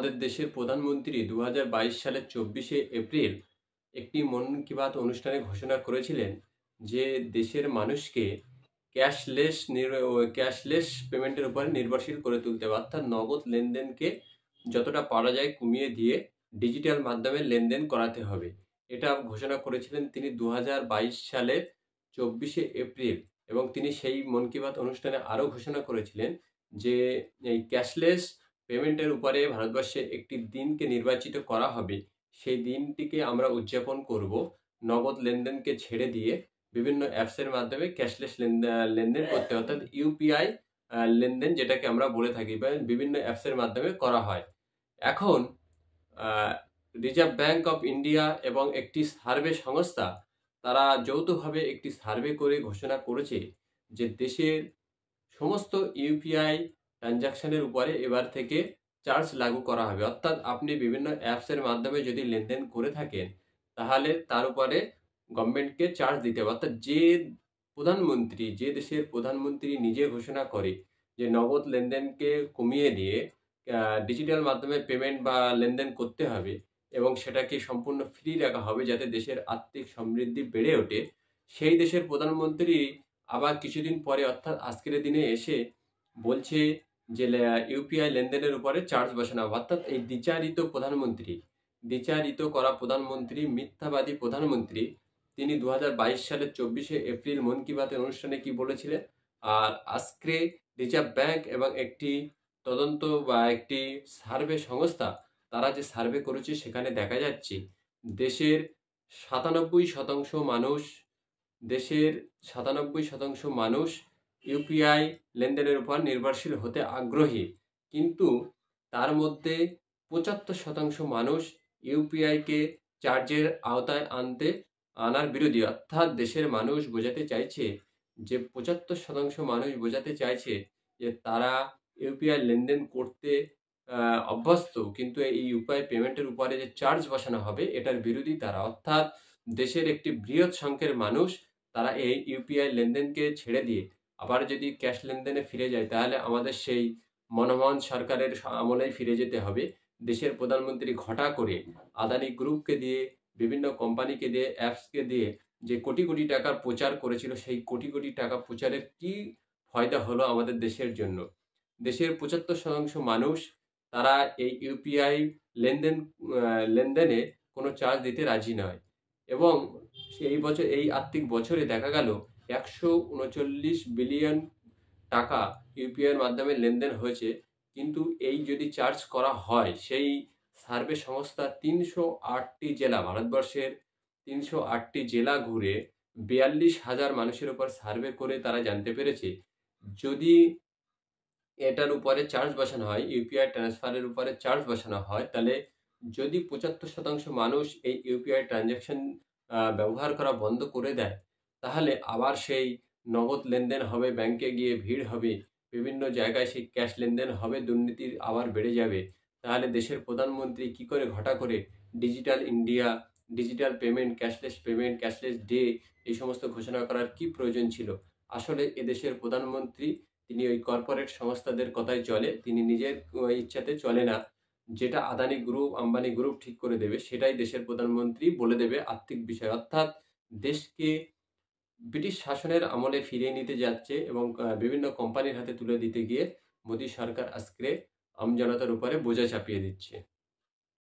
আমাদের দেশের প্রধানমন্ত্রী 2022 সালের 24শে এপ্রিল একটি মন কি বাত অনুষ্ঠানে ঘোষণা করেছিলেন যে দেশের মানুষকে ক্যাশলেস পেমেন্টের উপর নির্ভরশীল করে তুলতে হবে, অর্থাৎ নগদ লেনদেনকে যতটা পারা যায় কমিয়ে দিয়ে ডিজিটাল মাধ্যমে লেনদেন করাতে হবে। এটা ঘোষণা করেছিলেন তিনি 2022 সালের 24শে এপ্রিল। এবং তিনি সেই মন কি বাত অনুষ্ঠানে আরও ঘোষণা করেছিলেন যে এই ক্যাশলেস পেমেন্টের উপরে ভারতবর্ষে একটি দিনকে নির্বাচিত করা হবে। সেই দিনটিকে আমরা উদযাপন করব নগদ লেনদেনকে ছেড়ে দিয়ে বিভিন্ন অ্যাপসের মাধ্যমে ক্যাশলেস লেনদেন করতে, অর্থাৎ ইউপিআই লেনদেন যেটাকে আমরা বলে থাকি, বা বিভিন্ন অ্যাপসের মাধ্যমে করা হয়। এখন রিজার্ভ ব্যাঙ্ক অফ ইন্ডিয়া এবং একটি সার্ভে সংস্থা তারা যৌথভাবে একটি সার্ভে করে ঘোষণা করেছে যে দেশের সমস্ত ইউপিআই ট্রানজাকশনের উপরে এবার থেকে চার্জ লাগু করা হবে। অর্থাৎ আপনি বিভিন্ন অ্যাপসের মাধ্যমে যদি লেনদেন করে থাকেন তাহলে তার উপরে গভর্নমেন্টকে চার্জ দিতে হবে। অর্থাৎ যে দেশের প্রধানমন্ত্রী নিজে ঘোষণা করে যে নগদ লেনদেনকে কমিয়ে দিয়ে ডিজিটাল মাধ্যমে পেমেন্ট বা লেনদেন করতে হবে এবং সেটাকে সম্পূর্ণ ফ্রি রাখা হবে যাতে দেশের আর্থিক সমৃদ্ধি বেড়ে ওঠে, সেই দেশের প্রধানমন্ত্রী আবার কিছুদিন পরে অর্থাৎ আজকের দিনে এসে বলছে যে ইউপিআই লেনদেনের উপরে চার্জ বসানো হবে। অর্থাৎ এই দ্বিচারিত করা প্রধানমন্ত্রী, মিথ্যাবাদী প্রধানমন্ত্রী, তিনি 2022 সালের 24শে এপ্রিল মন কি বাতের অনুষ্ঠানে কি বলেছিলেন। আর আজকে রিজার্ভ ব্যাংক এবং একটি তদন্ত বা একটি সার্ভে সংস্থা তারা যে সার্ভে করেছে সেখানে দেখা যাচ্ছে দেশের 97% মানুষ ইউপিআই লেনদেনের উপর নির্ভরশীল হতে আগ্রহী, কিন্তু তার মধ্যে 75% মানুষ ইউপিআইকে চার্জের আওতায় আনার বিরোধী। অর্থাৎ দেশের মানুষ বোঝাতে চাইছে যে 75% মানুষ বোঝাতে চাইছে যে তারা ইউপিআই লেনদেন করতে অভ্যস্ত, কিন্তু এই ইউপিআই পেমেন্টের উপরে যে চার্জ বসানো হবে এটার বিরোধী তারা। অর্থাৎ দেশের একটি বৃহৎ সংখ্যের মানুষ তারা এই ইউপিআই লেনদেনকে ছেড়ে দিয়ে আবার যদি ক্যাশ লেনদেনে ফিরে যায় তাহলে আমাদের সেই মনমোহন সরকারের আমলেই ফিরে যেতে হবে। দেশের প্রধানমন্ত্রী ঘটা করে আদানি গ্রুপকে দিয়ে, বিভিন্ন কোম্পানিকে দিয়ে, অ্যাপসকে দিয়ে যে কোটি কোটি টাকার প্রচার করেছিল, সেই কোটি কোটি টাকা প্রচারের কি ফায়দা হলো আমাদের দেশের জন্য? দেশের 75% মানুষ তারা এই ইউপিআই লেনদেনে কোনো চার্জ দিতে রাজি নয়। এবং এই আর্থিক বছরে দেখা গেল 139 বিলিয়ন টাকা ইউপিআইয়ের মাধ্যমে লেনদেন হয়েছে, কিন্তু এই যদি চার্জ করা হয়, সেই সার্ভে সংস্থা 308টি জেলা, ভারতবর্ষের 308টি জেলা ঘুরে 42,000 মানুষের উপর সার্ভে করে তারা জানতে পেরেছে যদি এটার উপরে চার্জ বসানো হয়, ইউপিআই ট্রান্সফারের উপরে চার্জ বসানো হয়, তাহলে যদি 75% মানুষ এই ইউপিআই ট্রানজ্যাকশন ব্যবহার করা বন্ধ করে দেয় তাহলে আবার সেই নগদ লেনদেন হবে, ব্যাংকে গিয়ে ভিড় হবে, বিভিন্ন জায়গায় সেই ক্যাশ লেনদেন হবে, দুর্নীতির আবার বেড়ে যাবে। তাহলে দেশের প্রধানমন্ত্রী কি করে ঘটা করে digital India, digital payment, cashless day এই সমস্ত ঘোষণা করার কি প্রয়োজন ছিল? আসলে এদেশের প্রধানমন্ত্রী তিনি ওই কর্পোরেট সংস্থাদের কথায় চলে, তিনি নিজের ইচ্ছাতে চলে না। যেটা আদানি গ্রুপ, আম্বানি গ্রুপ ঠিক করে দেবে সেটাই দেশের প্রধানমন্ত্রী বলে দেবে আর্থিক বিষয়। অর্থাৎ দেশকে ব্রিটিশ শাসনের আমলে ফিরিয়ে নিতে যাচ্ছে এবং বিভিন্ন কোম্পানির হাতে তুলে দিতে গিয়ে মোদী সরকার আজকে আমজনতার উপরে বোঝা চাপিয়ে দিচ্ছে।